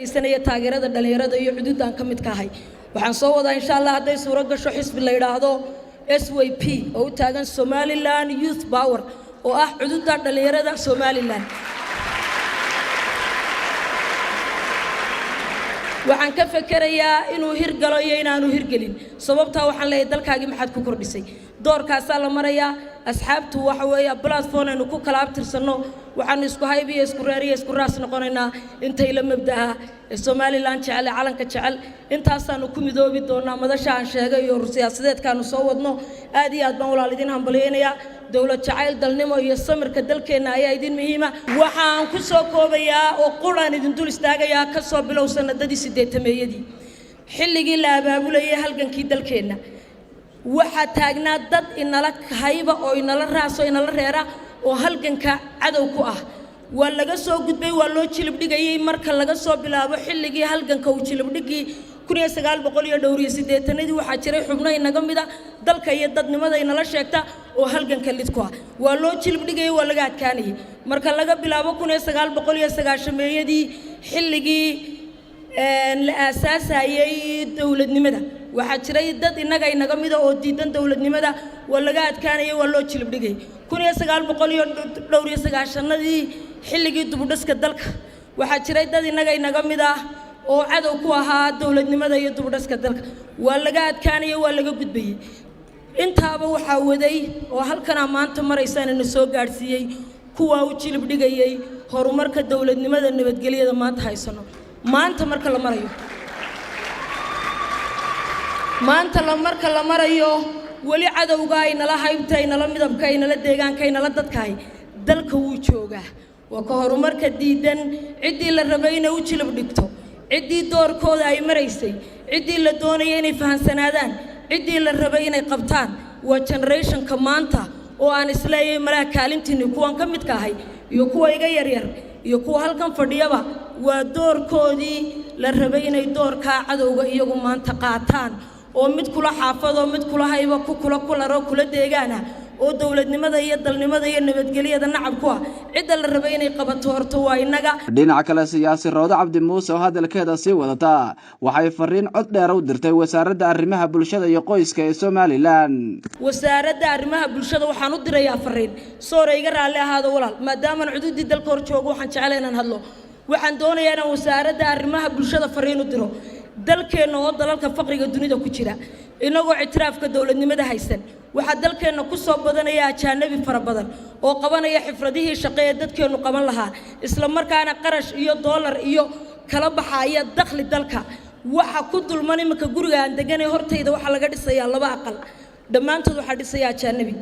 sanaya taageerada dhalinyarada iyo xuduudan ka mid ka ahay waxaan soo wadaa insha Allah haday suuro gasho xisbi la yiraahdo SYP oo u taagan Somaliland Youth Power oo ah xuduuda dhalinyarada Somaliland waxaan ka fakarayaa inuu hirgalo iyo inaanu hirgelin sababta waxaan leeyahay dalkaagi maxaad ku kordhisay doorkaas la maraya asxaabtu waxa weeye platform aynu ku kala abtirsano waxaan isku haybiyo isku raariyo isku raas noqonaynaa intay la mabdaa Somaliland jecel calanka jecel intaasaanu ku midoobi doonaa madasha aan sheegay iyo siyaasadeedkaanu soo wadno aad iyo aad baan walaalidiin hambalyeynaya dawlad jacayl dalnimo iyo samirka dalkeena ayaa idin muhiima waxaan ku soo koobayaa oo quraan idin dul istaagayaa ka soo bilow sanadadii 80meeyadii xilligii la abaabulayay halgankii dalkeena waxa taagnaa dad inala hayba oo inala raaso inala reera oo halganka cadow ku ah waa laga soo gudbay waa loo jilib dhigayay marka laga soo bilaabo xilligii halganka uu jilib dhigi 1980 waxa jiray xubno inaga mid ah dalka iyo dadnimada inala sheegta oo halganka lid ku ah waa loo jilib dhigayay waa laga adkaanayay marka laga bilaabo 1990meeyadii xilligii la aasaasayay dawladnimada waxa jiray dad inaga mid ah oo diidan dawladnimada waa laga adkaanayay waa loo jilib dhigay 1990 xilligii dubudhaska dalka waxa jiray dad inaga mid ah oo cadow ku ahaa dawladnimada iyo dubudhaska dalka waa laga adkaanayay waa laga gudbayay intaaba waxa waday oo halkana maanta maraysan in soo gaarsiiyay kuwa u jilib dhigayay horumarka dawladnimada nabadgelyada maanta haysano maanta marka la marayo wali cadowga ay nala haybta ay nala midabka ay nala deegaanka ay nala dadka ay dalka uu jooga waa ka horumarka diidan cidii la rabay inay u jilib dhigto cidii doorkooda ay maraysay cidii la doonayay inay fahansanaadaan cidii la rabay inay qabtaan waa generationka maanta oo aan isleeyay mara kaalintiina kuwan ka mid ka ahay iyo kuwa iga yaryar iyo kuwa halkan fadhiyaba waa doorkoodii la rabay inay doorka cadowga iyagu maanta qaataan oo mid kula xaafado mid kula hayba ku kula kula deegaana oo dawladnimada iyo dalnimada iyo nabadgelyada nacab ku ah cid la rabay inay qabato horto waa inaga dhinaca kale siyaasi Rawda Cabdi Muuse oo hadalkeeda sii wadata waxay fariin cod dheer u dirtay wasaaradda arrimaha bulshada iyo qoyska ee Somaliland wasaaradda arrimaha bulshada waxaan u dirayaa fariin soorayga raali ahaado walaal maadaama xuduudii dalka hor joogo waxaan jecelahay inaan hadlo waxaan doonayaa inaan wasaaradda arrimaha bulshada fariin u diro dalkeena oo dalalka faqriga dunida ku jira inagoo ictiraafka dawladnimada haysan waxa dalkeena ku soo badanaya ajaanabi fara badan oo qabanaya xifradihii shaqeeye dadkeenu qaban lahaa isla markaana qarash iyo dollar iyo kala baxaya dakhli dalka waxa ku dulman imka guriga aan deganay hortayda waxa laga dhisayaa laba aqal dhamaantood waxa dhisaya ajaanabi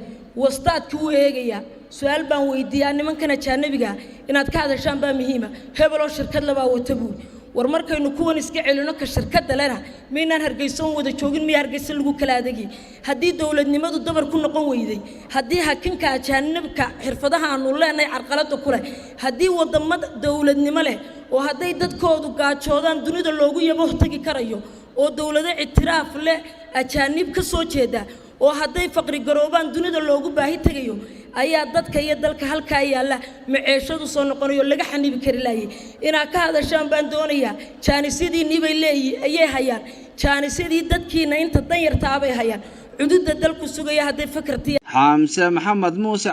wastaadku u eegaya su'aal baan weydiiyaa nimankan ajaanabiga inaad ka hadashaan baa muhiima hebel oo shirkad laba wata buu war markaynu kuwan iska celino ka shirkadda lena meynaan hargeysan wada joogin miya hargeysan lagu kala adagi hadii dawladnimadu dabar ku noqon weyday hadii hakinka ajaanibka xirfadaha aanu leenahay carqalada kule hadii wadamada dawladnimo leh oo haday dadkoodu gaajoodaan dunida loogu yabo tagi karayo oo dawlada ictiraaf leh ajaanib ka soo jeeda oo haday faqri garoobaan dunida loogu baahi tagayo ayaa dadka iyo dalka halka yaala maciishadu soo noqonayo laga xanibi kari laayay ina ka hadashaan baan doonayaa jaanisidii nibay leeyay ayay hayaan jaanisidii dadkiina inta dan yartaabay hayaan xuduudda dalku sugaya haday fakartii Xamse Maxamed Muuse